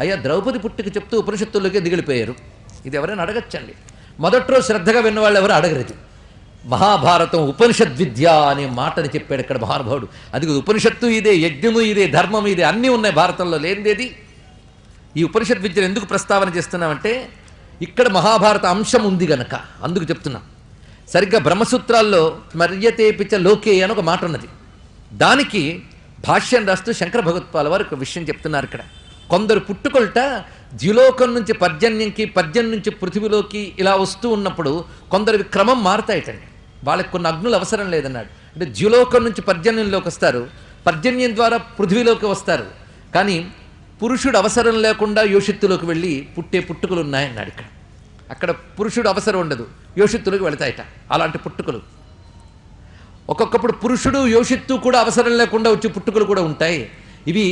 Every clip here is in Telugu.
అయ్యా ద్రౌపది పుట్టుక చెప్తూ ఉపనిషత్తుల్లోకి దిగిలిపోయారు. ఇది ఎవరైనా అడగచ్చండి. మొదట్లో శ్రద్ధగా విన్నవాళ్ళు ఎవరు అడగరు. మహాభారతం ఉపనిషద్ విద్య అనే మాటని చెప్పాడు ఇక్కడ మహానుభావుడు. అది ఉపనిషత్తు ఇదే, యజ్ఞము ఇదే, ధర్మం ఇదే, అన్నీ ఉన్నాయి భారతంలో. లేనిదేది ఈ ఉపనిషద్ విద్యను ఎందుకు ప్రస్తావన చేస్తున్నామంటే ఇక్కడ మహాభారత అంశం ఉంది గనక అందుకు చెప్తున్నాం. సరిగ్గా బ్రహ్మసూత్రాల్లో స్మర్యతేపిచ లోకే అని ఒక మాట ఉన్నది. దానికి భాష్యం రాస్తూ శంకర భగవత్పాల వారు ఒక విషయం చెప్తున్నారు. ఇక్కడ కొందరు పుట్టుకొల్ట ద్యులోకం నుంచి పర్జన్యంకి, పర్జన్యం నుంచి పృథివిలోకి ఇలా వస్తూ ఉన్నప్పుడు కొందరు క్రమం మారుతాయిటండి. వాళ్ళకి కొన్ని అగ్నులు అవసరం లేదన్నాడు. అంటే ద్యులోకం నుంచి పర్జన్యంలోకి వస్తారు, పర్జన్యం ద్వారా పృథివిలోకి వస్తారు. కానీ పురుషుడు అవసరం లేకుండా యోషిత్తులోకి వెళ్ళి పుట్టుకలు ఉన్నాయన్నాడు. అక్కడ పురుషుడు అవసరం ఉండదు, యోషిత్తులోకి వెళతాయిట అలాంటి పుట్టుకలు. ఒక్కొక్కప్పుడు పురుషుడు యోషిత్తు కూడా అవసరం లేకుండా వచ్చే పుట్టుకలు కూడా ఉంటాయి. ఇవి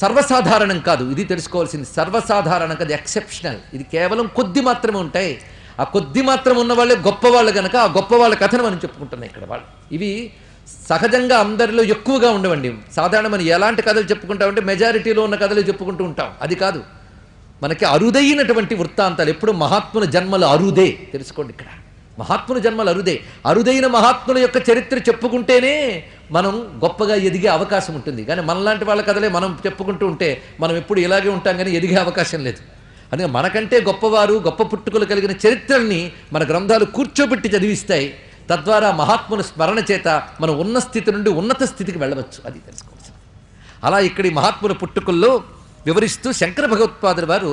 సర్వసాధారణం కాదు, ఇది తెలుసుకోవాల్సింది. సర్వసాధారణం కాదు, ఎక్సెప్షనల్. ఇది కేవలం కొద్ది మాత్రమే ఉంటాయి. ఆ కొద్ది మాత్రం ఉన్న వాళ్ళే గొప్పవాళ్ళు కనుక ఆ గొప్ప వాళ్ళ కథను మనం చెప్పుకుంటున్నాం ఇక్కడ. వాళ్ళు ఇవి సహజంగా అందరిలో ఎక్కువగా ఉండవండి. సాధారణ మనం ఎలాంటి కథలు చెప్పుకుంటామంటే మెజారిటీలో ఉన్న కథలు చెప్పుకుంటూ ఉంటాం. అది కాదు, మనకి అరుదైనటువంటి వృత్తాంతాలు. ఎప్పుడు మహాత్ముల జన్మలు అరుదే, తెలుసుకోండి. ఇక్కడ మహాత్ముల జన్మలు అరుదే. అరుదైన మహాత్ముల యొక్క చరిత్ర చెప్పుకుంటేనే మనం గొప్పగా ఎదిగే అవకాశం ఉంటుంది. కానీ మనలాంటి వాళ్ళ కథలే మనం చెప్పుకుంటూ ఉంటే మనం ఎప్పుడు ఇలాగే ఉంటాం, కానీ ఎదిగే అవకాశం లేదు. అందుకే మనకంటే గొప్పవారు, గొప్ప పుట్టుకలు కలిగిన చరిత్రల్ని మన గ్రంథాలు కూర్చోబెట్టి చదివిస్తాయి. తద్వారా మహాత్ముల స్మరణ చేత మనం ఉన్న స్థితి నుండి ఉన్నత స్థితికి వెళ్ళవచ్చు. అది తెలుసుకోవచ్చు. అలా ఇక్కడి మహాత్ముల పుట్టుకల్లో వివరిస్తూ శంకర భగవత్పాదుల వారు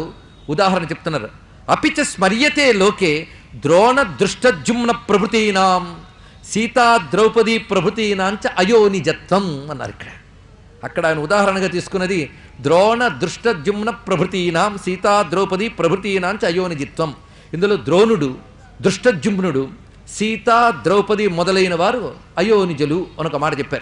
ఉదాహరణ చెప్తున్నారు. అపిచ స్మర్యతే లోకే ద్రోణ దృష్టజుమ్న ప్రభృతీనాం సీతా ద్రౌపది ప్రభృతీనాంచ అయోనిజత్వం అన్నారు. అక్కడ ఆయన ఉదాహరణగా తీసుకున్నది ద్రోణ దృష్టజుమ్న ప్రభృతీనాం సీతా ద్రౌపది ప్రభృతీనాంచ అయోనిజిత్వం. ఇందులో ద్రోణుడు, దృష్టజుమ్నుడు, సీతా ద్రౌపది మొదలైన వారు అయోనిజులు అని ఒక మాట చెప్పారు.